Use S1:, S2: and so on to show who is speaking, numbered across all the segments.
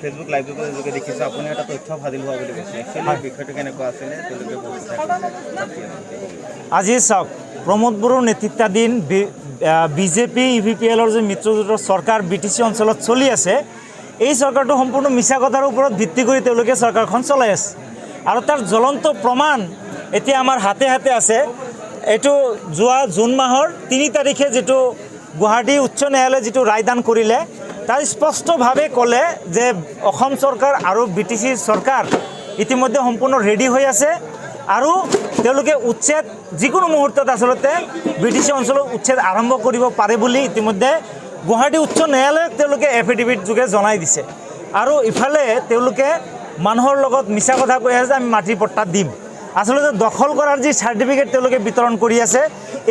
S1: Facebook live যোগে দেখিছে আপুনি এটা তথ্য ফাদিল হোৱা বুলি কৈছে একচুৱেলি বিষয়টো কেনেকুৱা আছিলে তেওঁলোকে
S2: আজি চাওক প্ৰমোদ বড়োৰ নেতৃত্বাধীন বিজেপি ইভিপিএলৰ যে মিত্ৰজোঁটৰ চৰকাৰ বিটিচি অঞ্চলত চলি আছে এই চৰকাৰটো সম্পূৰ্ণ মিছা কথাৰ ওপৰত ভিত্তি কৰি তেওঁলোকে চৰকাৰখন চলাই আছে আৰু তাৰ জ্বলন্ত প্ৰমাণ এতিয়া আমাৰ হাতে হাতে আছে। এইটো যোৱা জুন মাহৰ 3 তাৰিখে যেটো গুৱাহাটী উচ্চ ন্যায়ালয়ে যেটো ৰায়দান কৰিলে তাৰ স্পষ্টভাৱে ক'লে যে অসম চৰকাৰ আৰু বিটিচি চৰকাৰ ইতিমধ্যে সম্পূৰ্ণ ৰেডি হৈ আছে আৰু তেওঁলোকে উচ্ছেদ যিকোনো মুহূৰ্তত আসলতে বিটিচি অঞ্চলত উচ্ছেদ আৰম্ভ কৰিব পাৰে বুলি ইতিমধ্যে গুৱাহাটী উচ্চ ন্যায়ালয়ক তেওঁলোকে এফিডেভিট যোগে জনাই দিছে আৰু ইফালে তেওঁলোকে মানুহৰ লগত মিছা কথা কৈ আছে যে আমি মাটিৰ পট্টা দিম। আসলতে দখল কৰাৰ যি সাৰ্টিফিকেট তেওঁলোকে বিতৰণ কৰি আছে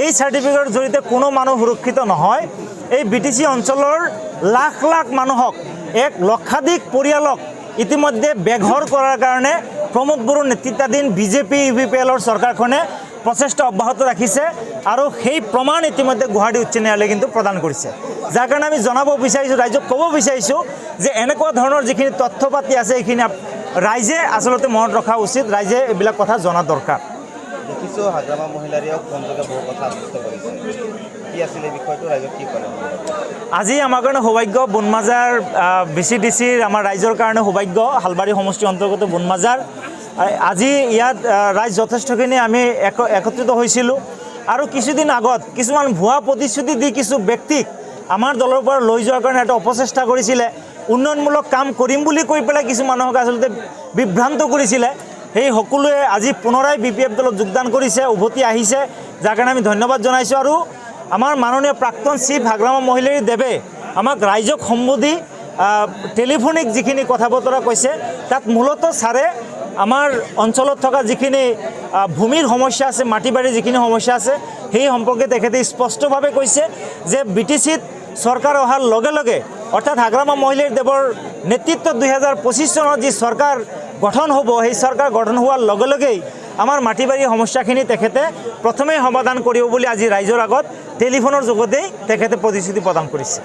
S2: এই সাৰ্টিফিকেটৰ জৰিয়তে কোনো মানুহ সুৰক্ষিত নহয়। এই বিটিচি অঞ্চলৰ লাখ লাখ মানুহক এক লক্ষাধিক পৰিয়ালক ইতিমধ্যে বেঘৰ কৰাৰ কাৰণে প্ৰমোদ বড়োৰ নেতৃত্বাধীন বিজেপি ইভিপিএলৰ চৰকাৰখনে প্ৰচেষ্টা অব্যাহত ৰাখিছে আৰু সেই প্ৰমাণ ইতিমধ্যে গুৱাহাটী উচ্চ ন্যায়ালয়ে কিন্তু প্ৰদান কৰিছে। যাৰ কাৰণে আমি জনাব বিচাৰিছোঁ ৰাইজক ক'ব বিচাৰিছোঁ যে এনেকুৱা ধৰণৰ যিখিনি তথ্য পাতি আছে এইখিনি ৰাইজে আসলতে মনত ৰখা উচিত, ৰাইজে এইবিলাক কথা জনা দৰকাৰ।
S1: দেখিছোঁ হাগ্ৰামা মহিলাৰীয়েও ফোনযোগে বহু কথা আশ্বস্ত কৰিছে, কি আছিলে বিষয়টো ৰাইজক কি ক'লে?
S2: আজি আমাৰ কাৰণে সৌভাগ্য বনমাজাৰ BCDCৰ আমাৰ ৰাইজৰ কাৰণে সৌভাগ্য হালবাৰী সমষ্টিৰ অন্তৰ্গত বনমাজাৰ আজি ইয়াত ৰাইজ যথেষ্টখিনি আমি একত্ৰিত হৈছিলোঁ আৰু কিছুদিন আগত কিছুমান ভুৱা প্ৰতিশ্ৰুতি দি কিছু ব্যক্তিক আমাৰ দলৰ পৰা লৈ যোৱাৰ কাৰণে এটা অপচেষ্টা কৰিছিলে, উন্নয়নমূলক কাম কৰিম বুলি কৈ পেলাই কিছু মানুহক আচলতে বিভ্ৰান্ত কৰিছিলে। সেই সকলোৱে আজি পুনৰাই BPF দলত যোগদান কৰিছে, উভতি আহিছে, যাৰ কাৰণে আমি ধন্যবাদ জনাইছোঁ। আৰু আমাৰ মাননীয় প্ৰাক্তন চিফ হাগ্ৰামা মহিলাৰী দেৱে আমাক ৰাইজক সম্বোধি টেলিফোনিক যিখিনি কথা বতৰা কৈছে তাত মূলতঃ ছাৰে আমাৰ অঞ্চলত থকা যিখিনি ভূমিৰ সমস্যা আছে, মাটি বাৰীৰ যিখিনি সমস্যা আছে সেই সম্পৰ্কে তেখেতে স্পষ্টভাৱে কৈছে যে বিটিচিত চৰকাৰ অহাৰ লগে লগে অৰ্থাৎ হাগ্ৰামা মহিলাৰী দেৱৰ নেতৃত্বত 2025 চনত যি চৰকাৰ গঠন হ'ব সেই চৰকাৰ গঠন হোৱাৰ লগে লগেই আমাৰ মাটি বাৰীৰ সমস্যাখিনি তেখেতে প্ৰথমেই সমাধান কৰিব বুলি আজি ৰাইজৰ আগত টেলিফোনৰ যোগেদি তেখেতে প্ৰতিশ্ৰুতি প্ৰদান কৰিছে।